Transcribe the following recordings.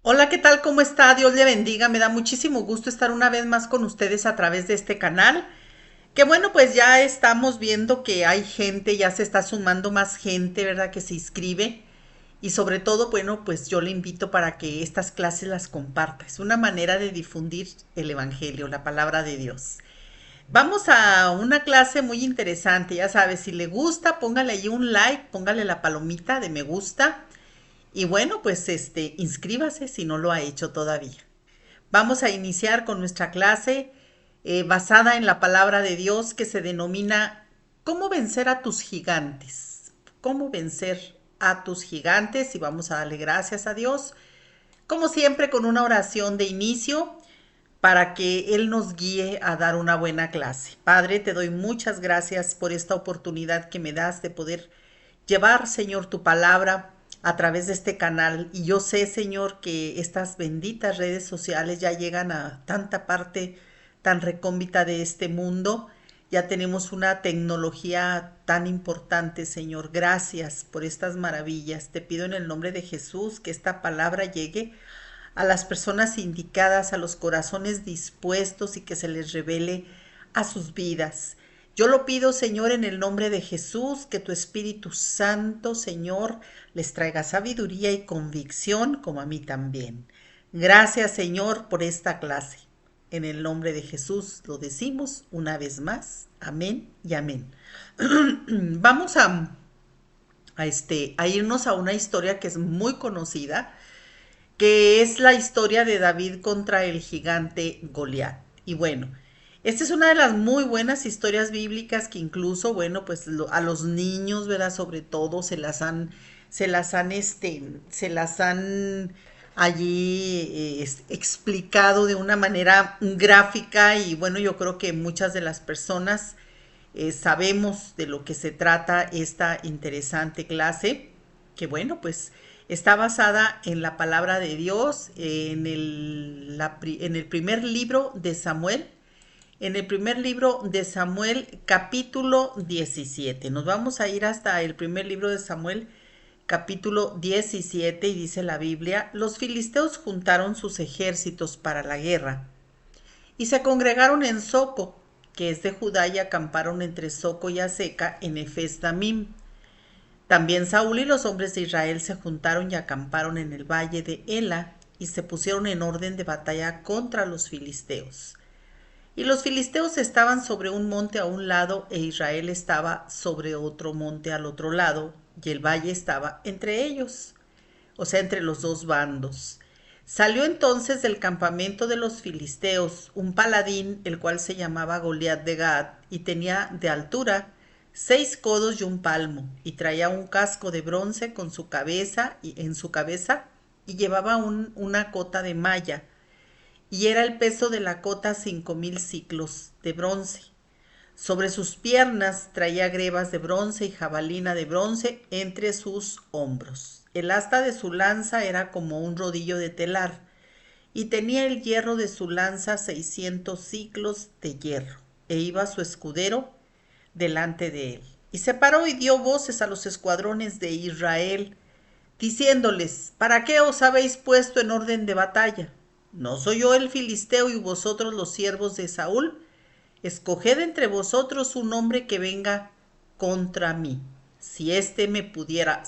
Hola, ¿qué tal? ¿Cómo está? Dios le bendiga. Me da muchísimo gusto estar una vez más con ustedes a través de este canal. Que bueno, pues ya estamos viendo que hay gente, ya se está sumando más gente, ¿verdad? Que se inscribe. Y sobre todo, bueno, pues yo le invito para que estas clases las comparta. Es una manera de difundir el Evangelio, la palabra de Dios. Vamos a una clase muy interesante, ya sabes, si le gusta, póngale ahí un like, póngale la palomita de me gusta y bueno, pues inscríbase si no lo ha hecho todavía. Vamos a iniciar con nuestra clase basada en la palabra de Dios que se denomina ¿Cómo vencer a tus gigantes? ¿Cómo vencer a tus gigantes? Y vamos a darle gracias a Dios, como siempre, con una oración de inicio para que Él nos guíe a dar una buena clase. Padre, te doy muchas gracias por esta oportunidad que me das de poder llevar, Señor, tu palabra a través de este canal. Y yo sé, Señor, que estas benditas redes sociales ya llegan a tanta parte tan recóndita de este mundo. Ya tenemos una tecnología tan importante, Señor. Gracias por estas maravillas. Te pido en el nombre de Jesús que esta palabra llegue a las personas indicadas, a los corazones dispuestos y que se les revele a sus vidas. Yo lo pido, Señor, en el nombre de Jesús, que tu Espíritu Santo, Señor, les traiga sabiduría y convicción, como a mí también. Gracias, Señor, por esta clase. En el nombre de Jesús lo decimos una vez más. Amén y amén. Vamos a irnos a una historia que es muy conocida, que es la historia de David contra el gigante Goliat. Y bueno, esta es una de las muy buenas historias bíblicas que incluso, bueno, pues a los niños, ¿verdad? Sobre todo se las han allí explicado de una manera gráfica y bueno, yo creo que muchas de las personas sabemos de lo que se trata esta interesante clase, que bueno, pues está basada en la palabra de Dios, en el primer libro de Samuel, en el primer libro de Samuel, capítulo 17. Nos vamos a ir hasta el primer libro de Samuel, capítulo 17, y dice la Biblia: los filisteos juntaron sus ejércitos para la guerra y se congregaron en Soco, que es de Judá, y acamparon entre Soco y Aseca en Efes Damim. También Saúl y los hombres de Israel se juntaron y acamparon en el valle de Ela y se pusieron en orden de batalla contra los filisteos. Y los filisteos estaban sobre un monte a un lado e Israel estaba sobre otro monte al otro lado, y el valle estaba entre ellos, o sea, entre los dos bandos. Salió entonces del campamento de los filisteos un paladín, el cual se llamaba Goliat de Gad, y tenía de altura 6 codos y un palmo, y traía un casco de bronce con su cabeza y en su cabeza, y llevaba una cota de malla, y era el peso de la cota 5000 siclos de bronce. Sobre sus piernas traía grebas de bronce y jabalina de bronce entre sus hombros. El asta de su lanza era como un rodillo de telar, y tenía el hierro de su lanza 600 siclos de hierro, e iba su escudero delante de él. Y se paró y dio voces a los escuadrones de Israel, diciéndoles: ¿para qué os habéis puesto en orden de batalla? ¿No soy yo el filisteo y vosotros los siervos de Saúl? Escoged entre vosotros un hombre que venga contra mí. Si éste me pudiera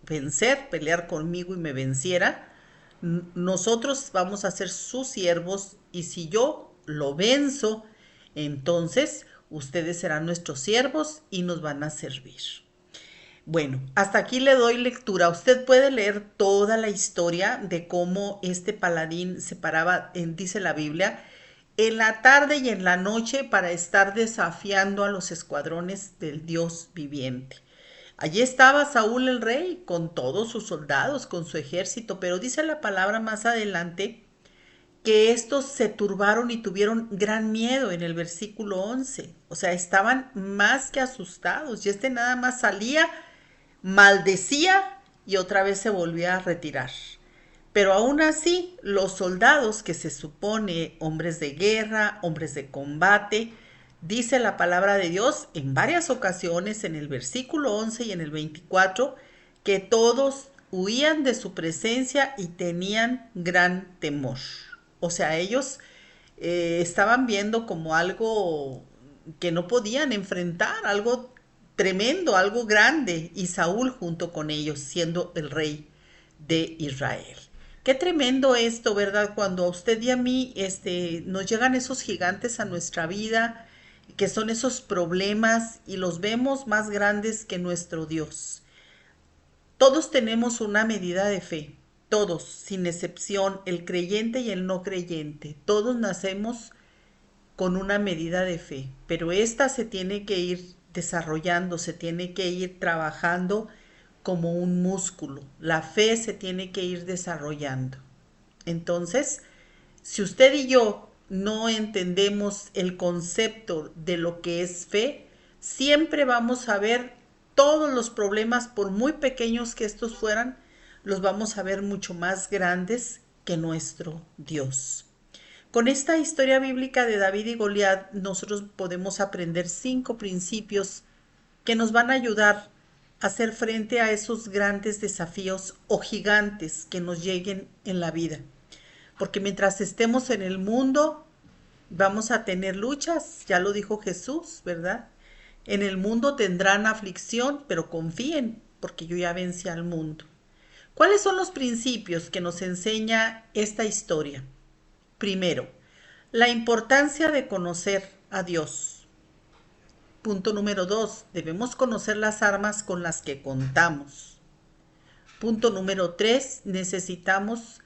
vencer, pelear conmigo y me venciera, nosotros vamos a ser sus siervos, y si yo lo venzo, entonces ustedes serán nuestros siervos y nos van a servir. Bueno, hasta aquí le doy lectura. Usted puede leer toda la historia de cómo este paladín se paraba, dice la Biblia, en la tarde y en la noche para estar desafiando a los escuadrones del Dios viviente. Allí estaba Saúl el rey con todos sus soldados, con su ejército, pero dice la palabra más adelante que estos se turbaron y tuvieron gran miedo en el versículo 11. O sea, estaban más que asustados, y este nada más salía, maldecía y otra vez se volvía a retirar. Pero aún así, los soldados, que se supone hombres de guerra, hombres de combate, dice la palabra de Dios en varias ocasiones, en el versículo 11 y en el 24, que todos huían de su presencia y tenían gran temor. O sea, ellos estaban viendo como algo que no podían enfrentar, algo tremendo, algo grande, y Saúl junto con ellos, siendo el rey de Israel. Qué tremendo esto, ¿verdad? Cuando a usted y a mí nos llegan esos gigantes a nuestra vida, que son esos problemas, y los vemos más grandes que nuestro Dios. Todos tenemos una medida de fe, todos, sin excepción, el creyente y el no creyente. Todos nacemos con una medida de fe, pero esta se tiene que ir desarrollando, se tiene que ir trabajando como un músculo. La fe se tiene que ir desarrollando. Entonces, si usted y yo no entendemos el concepto de lo que es fe, siempre vamos a ver todos los problemas, por muy pequeños que estos fueran, los vamos a ver mucho más grandes que nuestro Dios. Con esta historia bíblica de David y Goliat, nosotros podemos aprender 5 principios que nos van a ayudar a hacer frente a esos grandes desafíos o gigantes que nos lleguen en la vida. Porque mientras estemos en el mundo, vamos a tener luchas, ya lo dijo Jesús, ¿verdad? En el mundo tendrán aflicción, pero confíen, porque yo ya vencí al mundo. ¿Cuáles son los principios que nos enseña esta historia? Primero, la importancia de conocer a Dios. Punto número 2, debemos conocer las armas con las que contamos. Punto número 3, necesitamos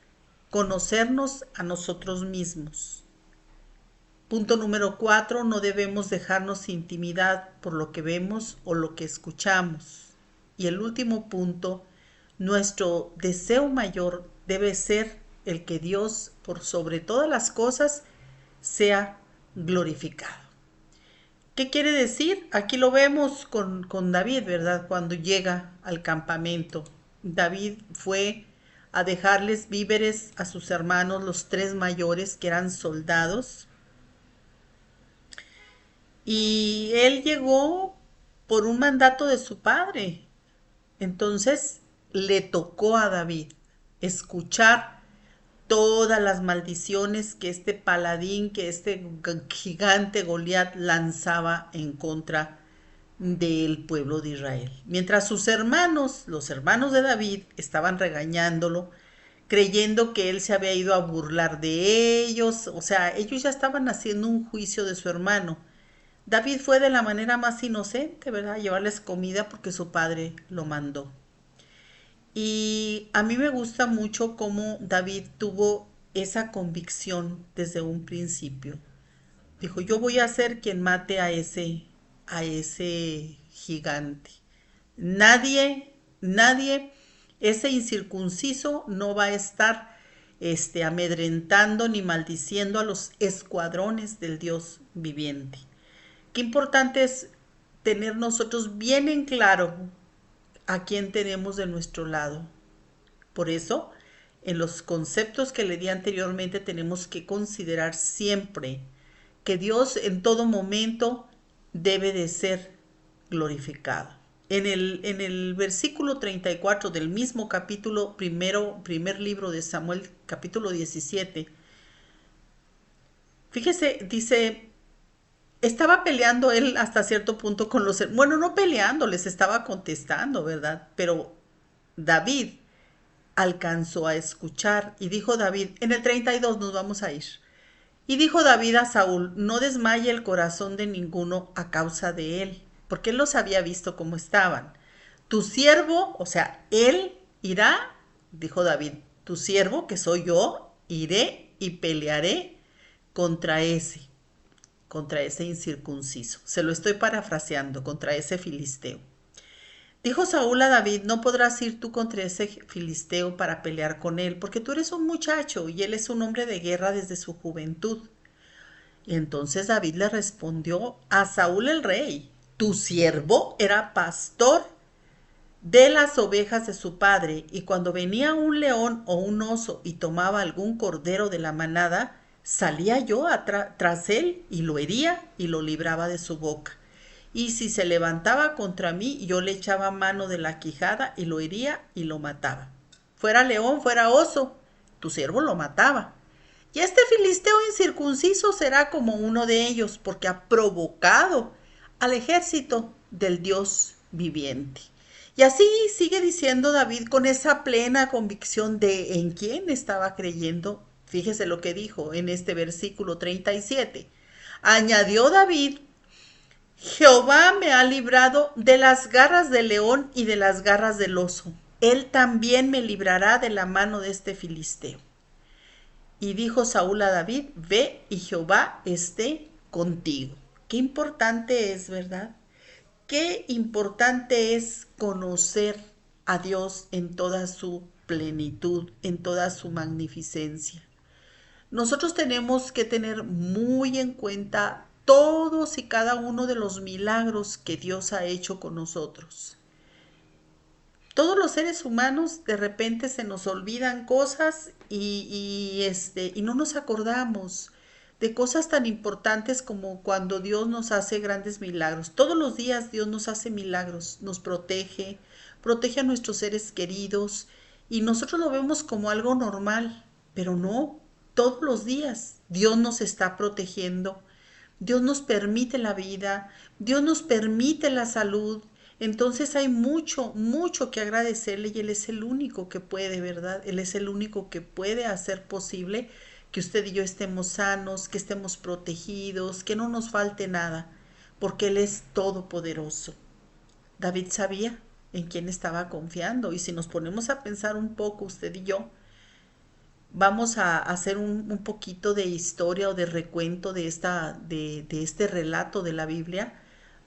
conocernos a nosotros mismos. Punto número 4, no debemos dejarnos intimidar por lo que vemos o lo que escuchamos. Y el último punto, nuestro deseo mayor debe ser el que Dios, por sobre todas las cosas, sea glorificado. ¿Qué quiere decir? Aquí lo vemos con David, ¿verdad? Cuando llega al campamento. David fue a dejarles víveres a sus hermanos, los 3 mayores, que eran soldados. Y él llegó por un mandato de su padre. Entonces le tocó a David escuchar todas las maldiciones que este paladín, que este gigante Goliat lanzaba en contra del pueblo de Israel. Mientras sus hermanos, los hermanos de David, estaban regañándolo, creyendo que él se había ido a burlar de ellos, o sea, ellos ya estaban haciendo un juicio de su hermano. David fue de la manera más inocente, ¿verdad? Llevarles comida porque su padre lo mandó. Y a mí me gusta mucho cómo David tuvo esa convicción desde un principio. Dijo, yo voy a ser quien mate a ese gigante. Nadie, ese incircunciso no va a estar amedrentando ni maldiciendo a los escuadrones del Dios viviente. Qué importante es tener nosotros bien en claro a quién tenemos de nuestro lado. Por eso, en los conceptos que le di anteriormente, tenemos que considerar siempre que Dios en todo momento debe de ser glorificado. En el versículo 34 del mismo capítulo, primer libro de Samuel, capítulo 17, fíjese, dice, estaba peleando él hasta cierto punto con bueno, no peleando, les estaba contestando, ¿verdad? Pero David alcanzó a escuchar y dijo David, en el 32 nos vamos a ir. Y dijo David a Saúl, no desmaye el corazón de ninguno a causa de él, porque él los había visto como estaban. Tu siervo, o sea, él irá, dijo David, tu siervo, que soy yo, iré y pelearé contra ese incircunciso. Se lo estoy parafraseando, contra ese filisteo. Dijo Saúl a David, no podrás ir tú contra ese filisteo para pelear con él, porque tú eres un muchacho y él es un hombre de guerra desde su juventud. Y entonces David le respondió a Saúl el rey, tu siervo era pastor de las ovejas de su padre, y cuando venía un león o un oso y tomaba algún cordero de la manada, salía yo tras él y lo hería y lo libraba de su boca. Y si se levantaba contra mí, yo le echaba mano de la quijada y lo hería y lo mataba. fuera león, fuera oso, tu siervo lo mataba. Y este filisteo incircunciso será como uno de ellos, porque ha provocado al ejército del Dios viviente. Y así sigue diciendo David con esa plena convicción de en quién estaba creyendo. Fíjese lo que dijo en este versículo 37. Añadió David: Jehová me ha librado de las garras del león y de las garras del oso. Él también me librará de la mano de este filisteo. Y dijo Saúl a David: ve y Jehová esté contigo. Qué importante es, ¿verdad? Qué importante es conocer a Dios en toda su plenitud, en toda su magnificencia. Nosotros tenemos que tener muy en cuenta todos y cada uno de los milagros que Dios ha hecho con nosotros. Todos los seres humanos de repente se nos olvidan cosas y no nos acordamos de cosas tan importantes como cuando Dios nos hace grandes milagros. Todos los días Dios nos hace milagros, nos protege, protege a nuestros seres queridos y nosotros lo vemos como algo normal, pero no, todos los días Dios nos está protegiendo, Dios nos permite la vida, Dios nos permite la salud. Entonces hay mucho, mucho que agradecerle y Él es el único que puede, ¿verdad? Él es el único que puede hacer posible que usted y yo estemos sanos, que estemos protegidos, que no nos falte nada, porque Él es todopoderoso. David sabía en quién estaba confiando y si nos ponemos a pensar un poco, usted y yo, vamos a hacer un poquito de historia o de recuento de este relato de la Biblia,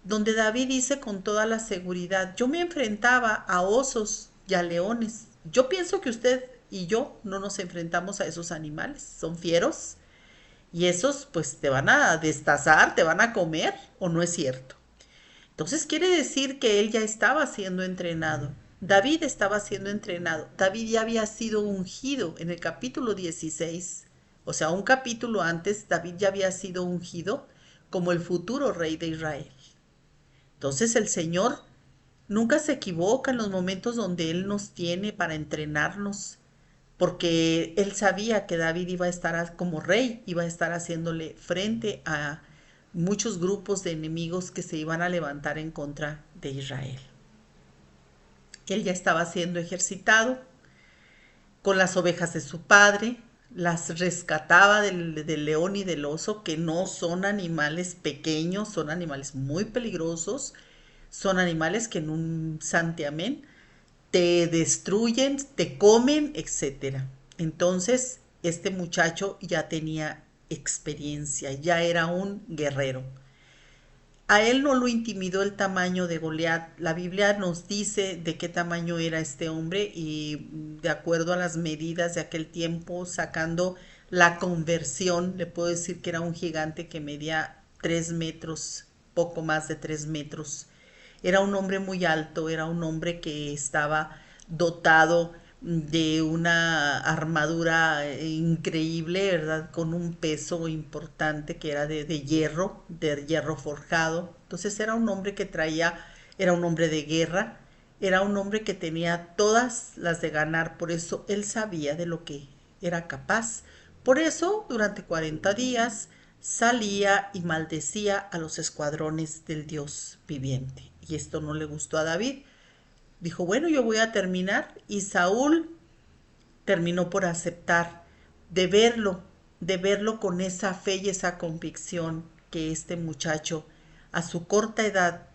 donde David dice con toda la seguridad: yo me enfrentaba a osos y a leones. Yo pienso que usted y yo no nos enfrentamos a esos animales, son fieros y esos pues te van a destazar, te van a comer, ¿o no es cierto? Entonces quiere decir que él ya estaba siendo entrenado. David estaba siendo entrenado. David ya había sido ungido en el capítulo 16. O sea, un capítulo antes, David ya había sido ungido como el futuro rey de Israel. Entonces el Señor nunca se equivoca en los momentos donde Él nos tiene para entrenarnos, porque Él sabía que David iba a estar como rey, iba a estar haciéndole frente a muchos grupos de enemigos que se iban a levantar en contra de Israel. Él ya estaba siendo ejercitado con las ovejas de su padre, las rescataba del león y del oso, que no son animales pequeños, son animales muy peligrosos, son animales que en un santiamén te destruyen, te comen, etcétera. Entonces, este muchacho ya tenía experiencia, ya era un guerrero. A él no lo intimidó el tamaño de Goliat. La Biblia nos dice de qué tamaño era este hombre y de acuerdo a las medidas de aquel tiempo, sacando la conversión, le puedo decir que era un gigante que medía 3 metros, poco más de 3 metros. Era un hombre muy alto, era un hombre que estaba dotado de una armadura increíble, ¿verdad? Con un peso importante que era de hierro forjado. Entonces era un hombre que traía, era un hombre de guerra, era un hombre que tenía todas las de ganar, por eso él sabía de lo que era capaz. Por eso, durante 40 días, salía y maldecía a los escuadrones del Dios viviente. Y esto no le gustó a David. Dijo: bueno, yo voy a terminar. Y Saúl terminó por aceptar de verlo con esa fe y esa convicción que este muchacho a su corta edad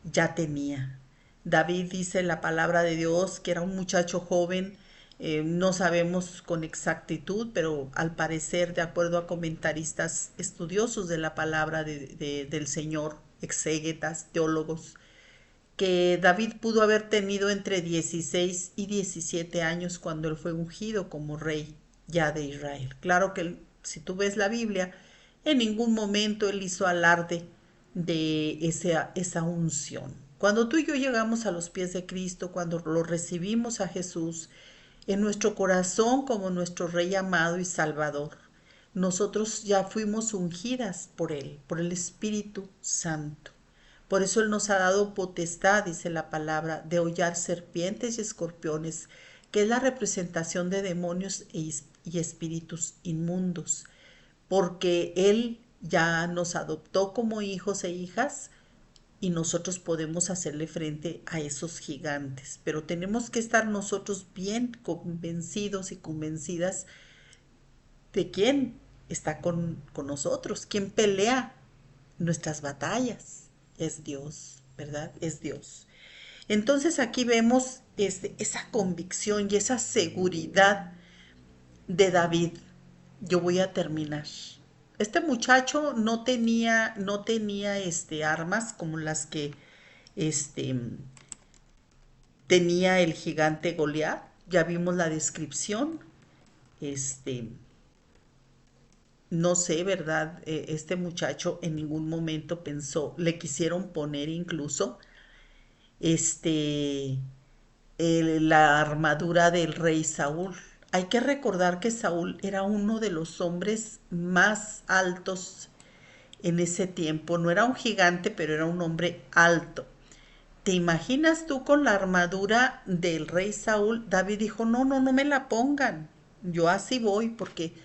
ya tenía. David dice en la palabra de Dios que era un muchacho joven, no sabemos con exactitud, pero al parecer, de acuerdo a comentaristas estudiosos de la palabra del Señor, exégetas, teólogos, que David pudo haber tenido entre 16 y 17 años cuando él fue ungido como rey ya de Israel. Claro que si tú ves la Biblia, en ningún momento él hizo alarde de esa unción. Cuando tú y yo llegamos a los pies de Cristo, cuando lo recibimos a Jesús en nuestro corazón como nuestro Rey amado y Salvador, nosotros ya fuimos ungidas por Él, por el Espíritu Santo. Por eso Él nos ha dado potestad, dice la palabra, de hollar serpientes y escorpiones, que es la representación de demonios y espíritus inmundos, porque Él ya nos adoptó como hijos e hijas y nosotros podemos hacerle frente a esos gigantes, pero tenemos que estar nosotros bien convencidos y convencidas de quién está con nosotros, quién pelea nuestras batallas. Es Dios, ¿verdad? Es Dios. Entonces aquí vemos esa convicción y esa seguridad de David. Yo voy a terminar. Este muchacho no tenía armas como las que este, tenía el gigante Goliat. Ya vimos la descripción. Este, no sé, ¿verdad? Este muchacho en ningún momento pensó, le quisieron poner incluso este, la armadura del rey Saúl. Hay que recordar que Saúl era uno de los hombres más altos en ese tiempo. No era un gigante, pero era un hombre alto. ¿Te imaginas tú con la armadura del rey Saúl? David dijo, no, no, no me la pongan. Yo así voy porque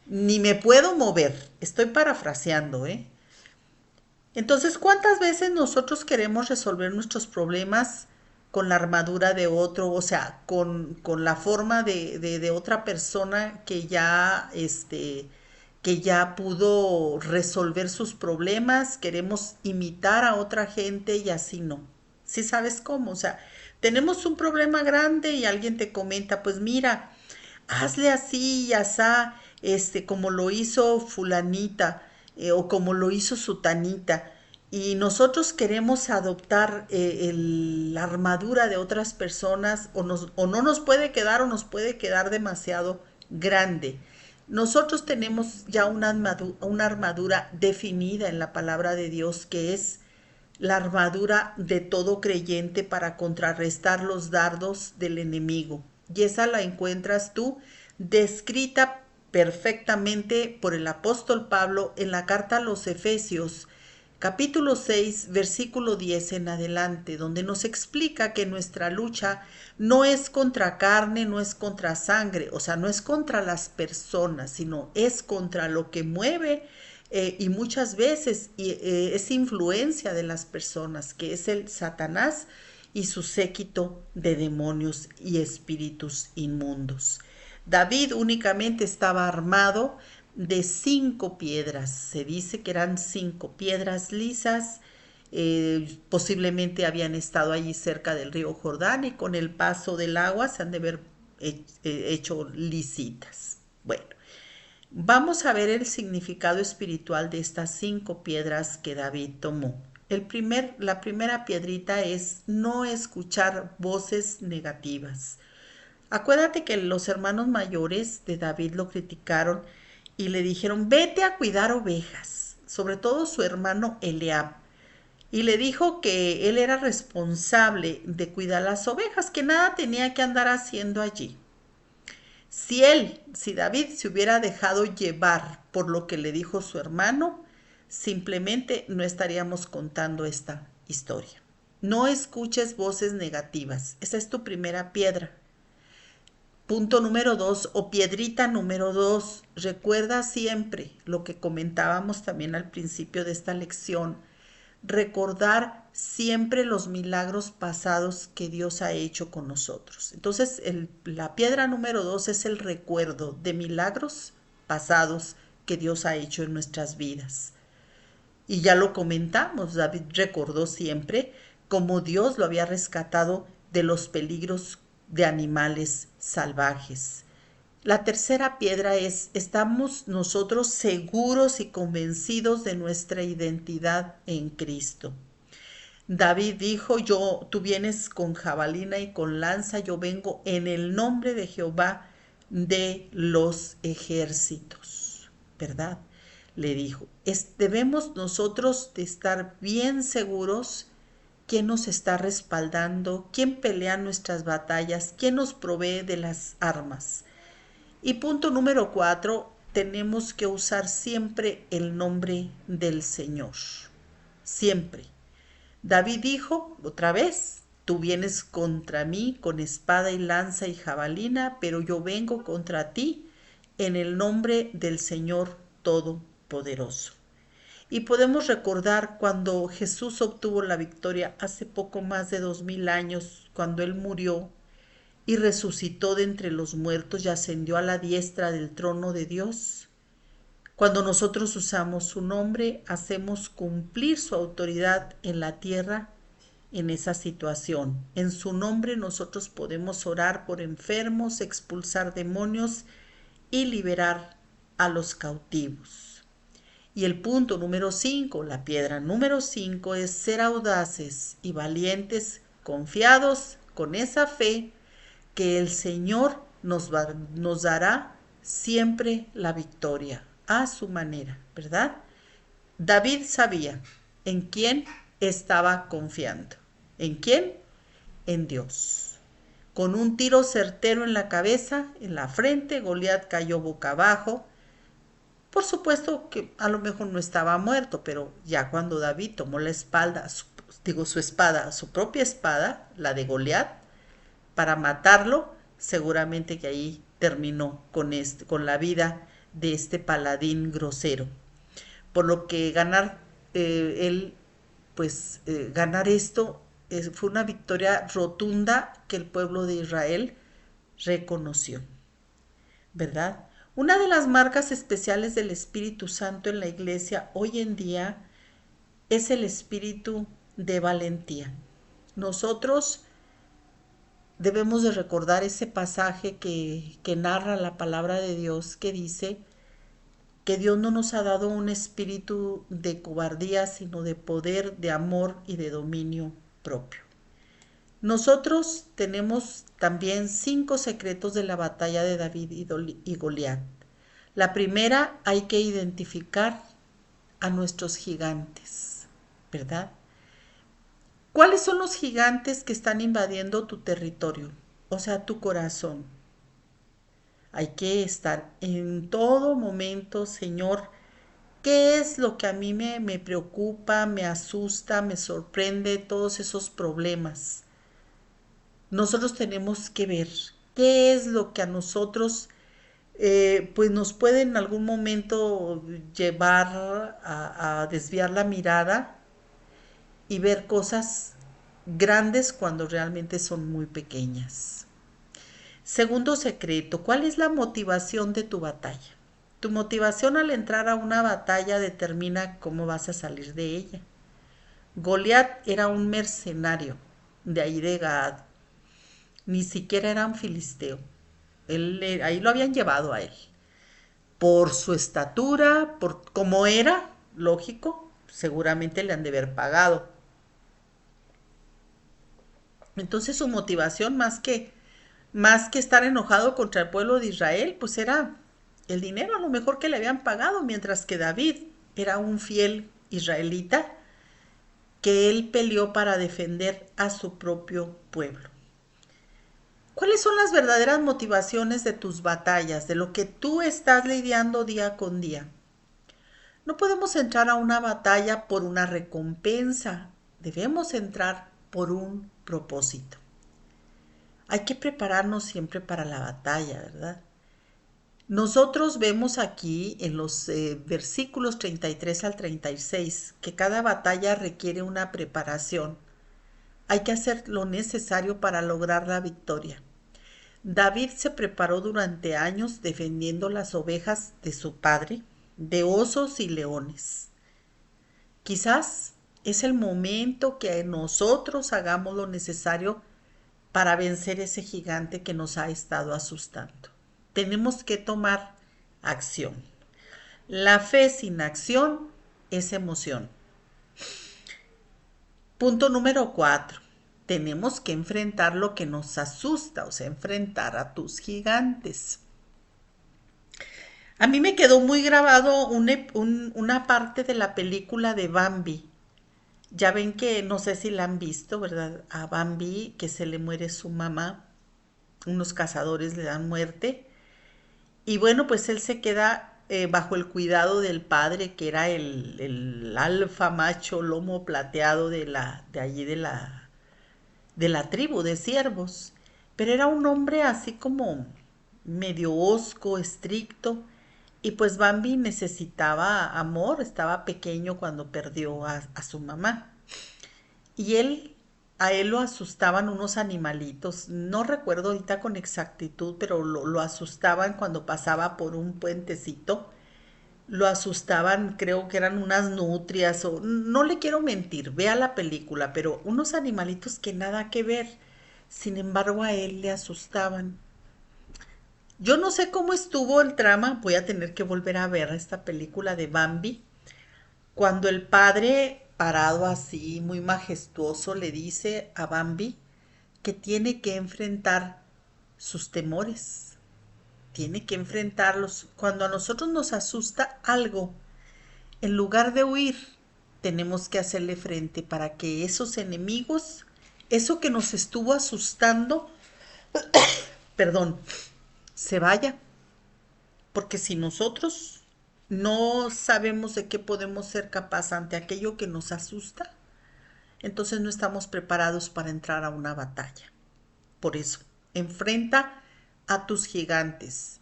ni me puedo mover. Estoy parafraseando, ¿eh? Entonces, ¿cuántas veces nosotros queremos resolver nuestros problemas con la armadura de otro? O sea, con la forma de otra persona que ya pudo resolver sus problemas. Queremos imitar a otra gente y así no. ¿Sí sabes cómo? O sea, tenemos un problema grande y alguien te comenta, pues mira, hazle así y asá, como lo hizo fulanita, o como lo hizo sutanita. Y nosotros queremos adoptar la armadura de otras personas o no nos puede quedar o nos puede quedar demasiado grande. Nosotros tenemos ya una armadura definida en la palabra de Dios, que es la armadura de todo creyente para contrarrestar los dardos del enemigo. Y esa la encuentras tú descrita perfectamente por el apóstol Pablo en la carta a los Efesios, capítulo 6, versículo 10 en adelante, donde nos explica que nuestra lucha no es contra carne, no es contra sangre, o sea, no es contra las personas, sino es contra lo que mueve y muchas veces es influencia de las personas, que es el Satanás y su séquito de demonios y espíritus inmundos. David únicamente estaba armado de 5 piedras. Se dice que eran 5 piedras lisas. Posiblemente habían estado allí cerca del río Jordán y con el paso del agua se han de haber hecho lisitas. Bueno, vamos a ver el significado espiritual de estas 5 piedras que David tomó. La primera piedrita es no escuchar voces negativas. Acuérdate que los hermanos mayores de David lo criticaron y le dijeron, vete a cuidar ovejas, sobre todo su hermano Eliab. Y le dijo que él era responsable de cuidar las ovejas, que nada tenía que andar haciendo allí. Si David se hubiera dejado llevar por lo que le dijo su hermano, simplemente no estaríamos contando esta historia. No escuches voces negativas. Esa es tu primera piedra. Punto número 2 o piedrita número 2. Recuerda siempre lo que comentábamos también al principio de esta lección. Recordar siempre los milagros pasados que Dios ha hecho con nosotros. Entonces, la piedra número 2 es el recuerdo de milagros pasados que Dios ha hecho en nuestras vidas. Y ya lo comentamos, David recordó siempre cómo Dios lo había rescatado de los peligros de animales salvajes. La tercera piedra es, estamos nosotros seguros y convencidos de nuestra identidad en Cristo. David dijo, tú vienes con jabalina y con lanza, yo vengo en el nombre de Jehová de los ejércitos, ¿verdad? Le dijo, debemos nosotros de estar bien seguros quién nos está respaldando, quién pelea nuestras batallas, quién nos provee de las armas. Y punto número 4, tenemos que usar siempre el nombre del Señor. Siempre. David dijo, otra vez, Tú vienes contra mí con espada y lanza y jabalina, pero yo vengo contra ti en el nombre del Señor Todopoderoso. Y podemos recordar cuando Jesús obtuvo la victoria hace poco más de 2000 años, cuando Él murió y resucitó de entre los muertos y ascendió a la diestra del trono de Dios. Cuando nosotros usamos su nombre, hacemos cumplir su autoridad en la tierra en esa situación. En su nombre nosotros podemos orar por enfermos, expulsar demonios y liberar a los cautivos. Y el punto número 5, la piedra número 5 es ser audaces y valientes, confiados con esa fe que el Señor nos dará siempre la victoria a su manera, ¿verdad? David sabía en quién estaba confiando. ¿En quién? En Dios. Con un tiro certero en la cabeza, en la frente, Goliat cayó boca abajo. Por supuesto que a lo mejor no estaba muerto, pero ya cuando David tomó la espalda, su espada, su propia espada, la de Goliat, para matarlo, seguramente que ahí terminó con la vida de este paladín grosero. Por lo que ganar ganar esto fue una victoria rotunda que el pueblo de Israel reconoció, ¿verdad? Una de las marcas especiales del Espíritu Santo en la iglesia hoy en día es el espíritu de valentía. Nosotros debemos de recordar ese pasaje que narra la palabra de Dios, que dice que Dios no nos ha dado un espíritu de cobardía, sino de poder, de amor y de dominio propio. Nosotros tenemos también 5 secretos de la batalla de David y Goliat. La primera, hay que identificar a nuestros gigantes, ¿verdad? ¿Cuáles son los gigantes que están invadiendo tu territorio? O sea, tu corazón. Hay que estar en todo momento, Señor, ¿qué es lo que a mí me preocupa, me asusta, me sorprende, todos esos problemas? Nosotros tenemos que ver qué es lo que a nosotros pues nos puede en algún momento llevar a desviar la mirada y ver cosas grandes cuando realmente son muy pequeñas. Segundo secreto, ¿cuál es la motivación de tu batalla? Tu motivación al entrar a una batalla determina cómo vas a salir de ella. Goliat era un mercenario de ahí de Gad, ni siquiera era un filisteo. Ahí lo habían llevado a él. Por su estatura, por cómo era, lógico, seguramente le han de haber pagado. Entonces su motivación más que estar enojado contra el pueblo de Israel, pues era el dinero a lo mejor que le habían pagado, mientras que David era un fiel israelita que él peleó para defender a su propio pueblo. ¿Cuáles son las verdaderas motivaciones de tus batallas, de lo que tú estás lidiando día con día? No podemos entrar a una batalla por una recompensa, debemos entrar por un propósito. Hay que prepararnos siempre para la batalla, ¿verdad? Nosotros vemos aquí en los versículos 33 al 36 que cada batalla requiere una preparación. Hay que hacer lo necesario para lograr la victoria. David se preparó durante años defendiendo las ovejas de su padre, de osos y leones. Quizás es el momento que nosotros hagamos lo necesario para vencer ese gigante que nos ha estado asustando. Tenemos que tomar acción. La fe sin acción es emoción. Punto número 4. Tenemos que enfrentar lo que nos asusta, o sea, enfrentar a tus gigantes. A mí me quedó muy grabado una parte de la película de Bambi. Ya ven que, no sé si la han visto, ¿verdad? A Bambi, que se le muere su mamá. Unos cazadores le dan muerte. Y bueno, pues él se queda bajo el cuidado del padre, que era el alfa macho lomo plateado de allí de la tribu de siervos, pero era un hombre así como medio hosco, estricto, y pues Bambi necesitaba amor, estaba pequeño cuando perdió a su mamá. Y a él lo asustaban unos animalitos, no recuerdo ahorita con exactitud, pero lo asustaban cuando pasaba por un puentecito. Lo asustaban, creo que eran unas nutrias o no le quiero mentir, vea la película, pero unos animalitos que nada que ver. Sin embargo, a él le asustaban. Yo no sé cómo estuvo el trama, voy a tener que volver a ver esta película de Bambi, cuando el padre, parado así, muy majestuoso, le dice a Bambi que tiene que enfrentar sus temores, tiene que enfrentarlos. Cuando a nosotros nos asusta algo, en lugar de huir, tenemos que hacerle frente para que esos enemigos, eso que nos estuvo asustando, perdón, se vaya. Porque si nosotros no sabemos de qué podemos ser capaces ante aquello que nos asusta, entonces no estamos preparados para entrar a una batalla. Por eso, enfrenta a tus gigantes.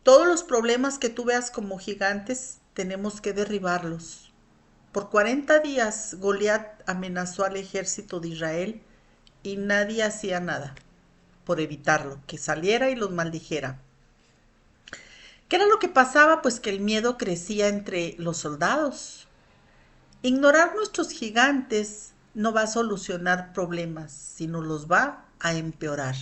Todos los problemas que tú veas como gigantes, tenemos que derribarlos. Por 40 días Goliat amenazó al ejército de Israel y nadie hacía nada por evitarlo, que saliera y los maldijera. ¿Qué era lo que pasaba? Pues que el miedo crecía entre los soldados. Ignorar nuestros gigantes no va a solucionar problemas, sino los va a empeorar.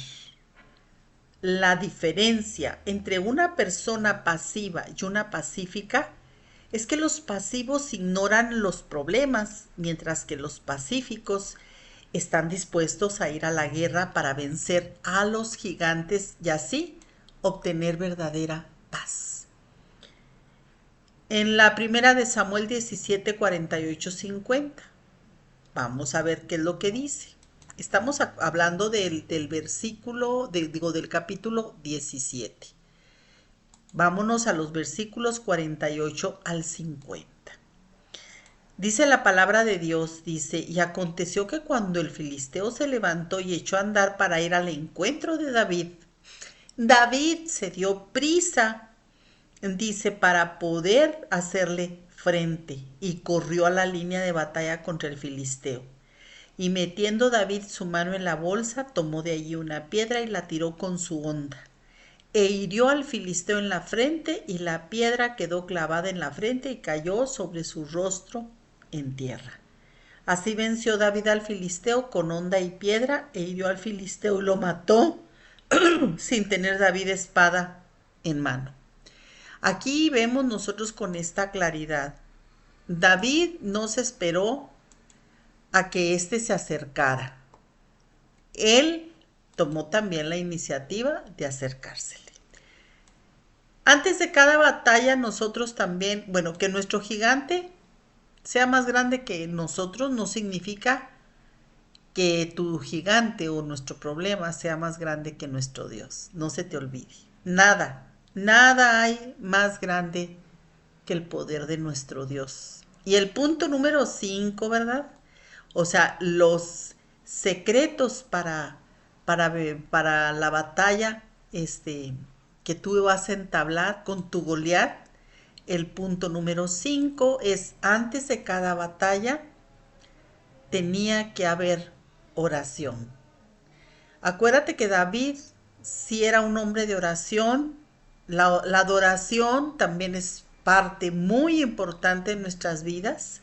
La diferencia entre una persona pasiva y una pacífica es que los pasivos ignoran los problemas, mientras que los pacíficos están dispuestos a ir a la guerra para vencer a los gigantes y así obtener verdadera paz. En la primera de Samuel 17, 48, 50. Vamos a ver qué es lo que dice. Estamos hablando del versículo, del capítulo 17. Vámonos a los versículos 48 al 50. Dice la palabra de Dios, dice, y aconteció que cuando el filisteo se levantó y echó a andar para ir al encuentro de David, David se dio prisa, dice, para poder hacerle frente, y corrió a la línea de batalla contra el filisteo. Y metiendo David su mano en la bolsa, tomó de allí una piedra y la tiró con su honda. E hirió al filisteo en la frente, y la piedra quedó clavada en la frente y cayó sobre su rostro en tierra. Así venció David al filisteo con honda y piedra, e hirió al filisteo y lo mató sin tener David espada en mano. Aquí vemos nosotros con esta claridad. David no se esperó a que éste se acercara. Él tomó también la iniciativa de acercársele. Antes de cada batalla nosotros también, bueno, que nuestro gigante sea más grande que nosotros no significa que tu gigante o nuestro problema sea más grande que nuestro Dios. No se te olvide. Nada hay más grande que el poder de nuestro Dios. Y el punto número 5, ¿verdad? O sea, los secretos para la batalla que tú vas a entablar con tu Goliat. El punto número 5 es, antes de cada batalla tenía que haber oración. Acuérdate que David sí era un hombre de oración. La adoración también es parte muy importante en nuestras vidas.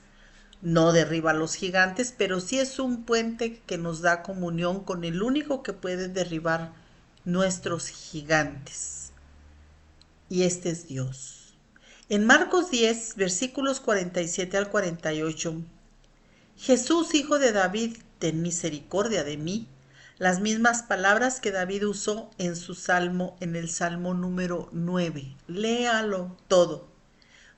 No derriba a los gigantes, pero sí es un puente que nos da comunión con el único que puede derribar nuestros gigantes. Y este es Dios. En Marcos 10, versículos 47 al 48, Jesús, hijo de David, ten misericordia de mí. Las mismas palabras que David usó en su salmo, en el salmo número 9. Léalo todo.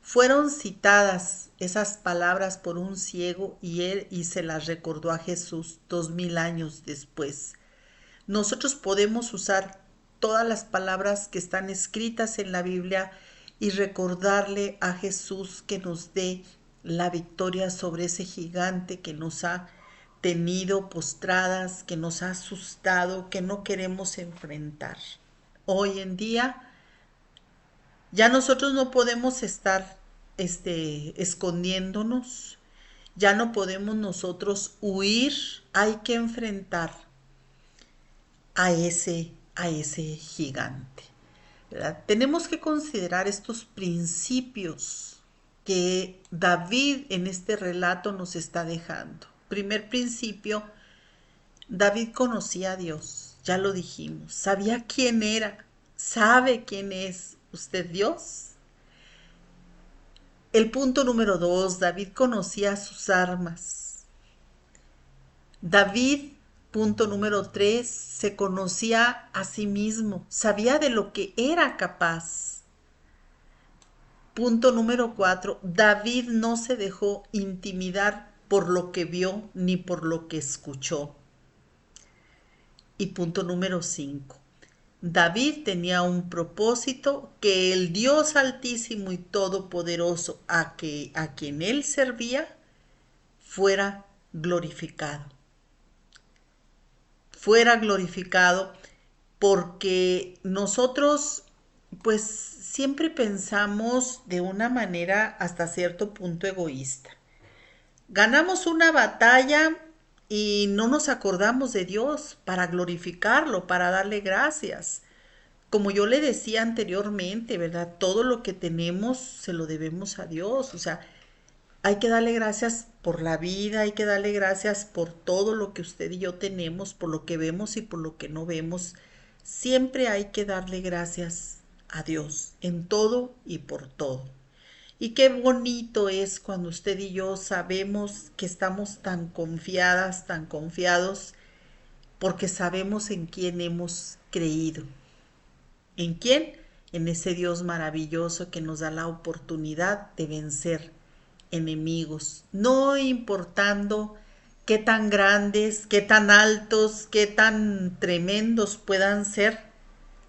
Fueron citadas esas palabras por un ciego y se las recordó a Jesús 2000 años después. Nosotros podemos usar todas las palabras que están escritas en la Biblia y recordarle a Jesús que nos dé la victoria sobre ese gigante que nos ha tenido postradas, que nos ha asustado, que no queremos enfrentar. Hoy en día ya nosotros no podemos estar escondiéndonos, ya no podemos nosotros huir, hay que enfrentar a ese gigante, ¿verdad? Tenemos que considerar estos principios que David en este relato nos está dejando. Primer principio, David conocía a Dios, ya lo dijimos, sabía quién era, sabe quién es usted Dios. El punto número 2, David conocía sus armas. David, punto número 3, se conocía a sí mismo, sabía de lo que era capaz. Punto número 4, David no se dejó intimidar por lo que vio ni por lo que escuchó. Y punto número 5, David tenía un propósito, que el Dios Altísimo y Todopoderoso a quien él servía fuera glorificado. Fuera glorificado, porque nosotros pues siempre pensamos de una manera hasta cierto punto egoísta. Ganamos una batalla y no nos acordamos de Dios para glorificarlo, para darle gracias. Como yo le decía anteriormente, ¿verdad? Todo lo que tenemos se lo debemos a Dios. O sea, hay que darle gracias por la vida, hay que darle gracias por todo lo que usted y yo tenemos, por lo que vemos y por lo que no vemos. Siempre hay que darle gracias a Dios en todo y por todo. Y qué bonito es cuando usted y yo sabemos que estamos tan confiadas, tan confiados, porque sabemos en quién hemos creído. ¿En quién? En ese Dios maravilloso que nos da la oportunidad de vencer enemigos, no importando qué tan grandes, qué tan altos, qué tan tremendos puedan ser.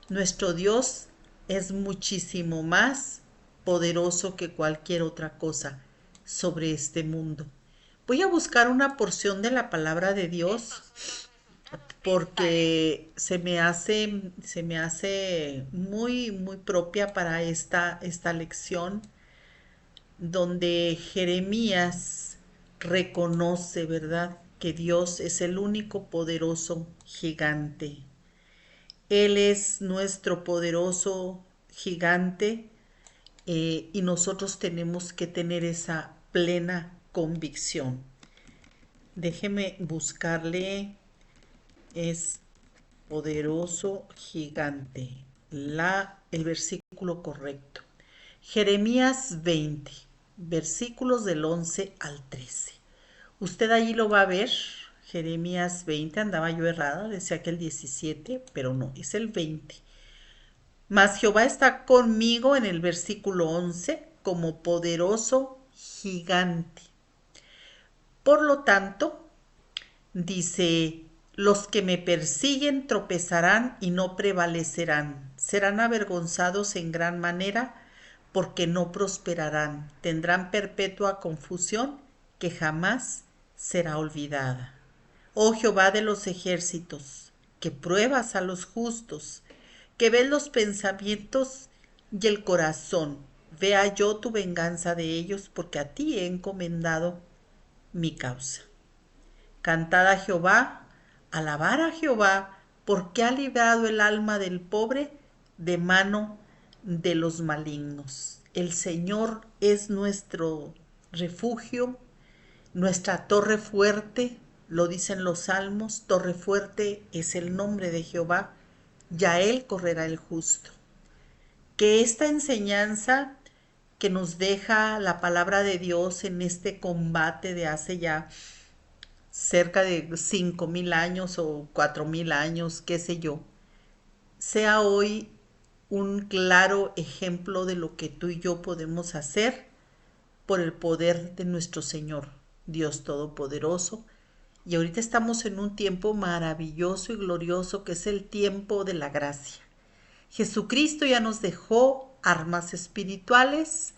Nuestro Dios es muchísimo más poderoso que cualquier otra cosa sobre este mundo. Voy a buscar una porción de la palabra de Dios porque se me hace muy, muy propia para esta lección, donde Jeremías reconoce, ¿verdad?, que Dios es el único poderoso gigante. Él es nuestro poderoso gigante, y nosotros tenemos que tener esa plena convicción. Déjeme buscarle, es poderoso gigante, el versículo correcto. Jeremías 20, versículos del 11 al 13. Usted allí lo va a ver, Jeremías 20, andaba yo errada, decía que el 17, pero no, es el 20. Mas Jehová está conmigo en el versículo 11 como poderoso gigante. Por lo tanto, dice, los que me persiguen tropezarán y no prevalecerán, serán avergonzados en gran manera, porque no prosperarán, tendrán perpetua confusión que jamás será olvidada. Oh Jehová de los ejércitos, que pruebas a los justos, que ves los pensamientos y el corazón, vea yo tu venganza de ellos, porque a ti he encomendado mi causa. Cantad a Jehová, alabar a Jehová, porque ha librado el alma del pobre de mano de los malignos. El Señor es nuestro refugio, nuestra torre fuerte, lo dicen los salmos, torre fuerte es el nombre de Jehová, y a él correrá el justo. Que esta enseñanza que nos deja la palabra de Dios en este combate de hace ya cerca de 5,000 años o 4,000 años, qué sé yo, sea hoy un claro ejemplo de lo que tú y yo podemos hacer por el poder de nuestro Señor, Dios Todopoderoso. Y ahorita estamos en un tiempo maravilloso y glorioso, que es el tiempo de la gracia. Jesucristo ya nos dejó armas espirituales,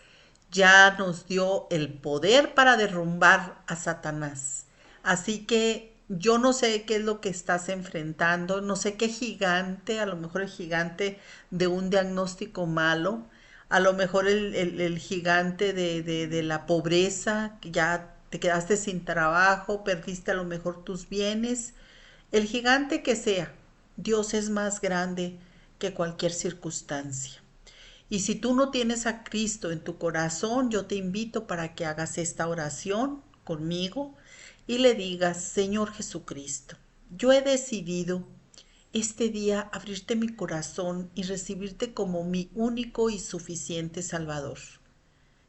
ya nos dio el poder para derrumbar a Satanás. Así que yo no sé qué es lo que estás enfrentando, no sé qué gigante, a lo mejor el gigante de un diagnóstico malo, a lo mejor el gigante de la pobreza, que ya te quedaste sin trabajo, perdiste a lo mejor tus bienes, el gigante que sea, Dios es más grande que cualquier circunstancia. Y si tú no tienes a Cristo en tu corazón, yo te invito para que hagas esta oración conmigo y le digas, Señor Jesucristo, yo he decidido este día abrirte mi corazón y recibirte como mi único y suficiente Salvador.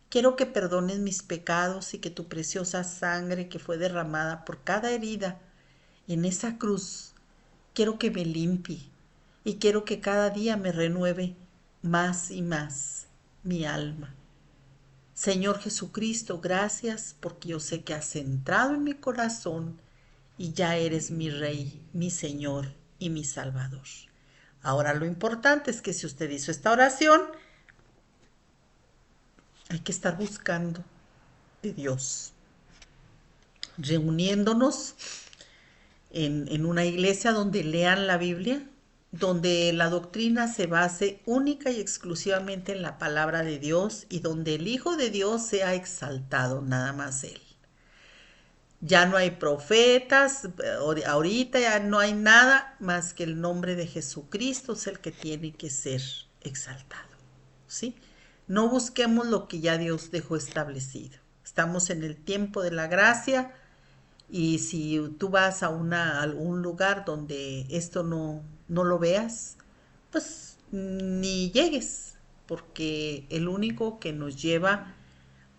Quiero que perdones mis pecados y que tu preciosa sangre que fue derramada por cada herida en esa cruz, quiero que me limpie y quiero que cada día me renueve más y más mi alma. Señor Jesucristo, gracias porque yo sé que has entrado en mi corazón y ya eres mi Rey, mi Señor y mi Salvador. Ahora lo importante es que si usted hizo esta oración, hay que estar buscando de Dios, reuniéndonos en una iglesia donde lean la Biblia, donde la doctrina se base única y exclusivamente en la palabra de Dios y donde el Hijo de Dios sea exaltado, nada más Él. Ya no hay profetas, ahorita ya no hay nada más que el nombre de Jesucristo es el que tiene que ser exaltado, ¿sí? No busquemos lo que ya Dios dejó establecido. Estamos en el tiempo de la gracia y si tú vas a algún lugar donde esto no lo veas, pues ni llegues, porque el único que nos lleva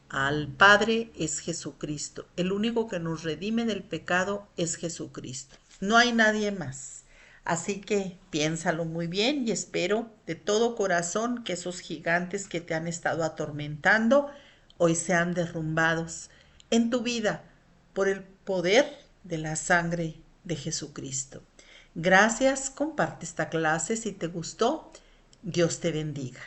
al Padre es Jesucristo. El único que nos redime del pecado es Jesucristo. No hay nadie más. Así que piénsalo muy bien y espero de todo corazón que esos gigantes que te han estado atormentando hoy sean derrumbados en tu vida por el poder de la sangre de Jesucristo. Gracias, comparte esta clase si te gustó. Dios te bendiga.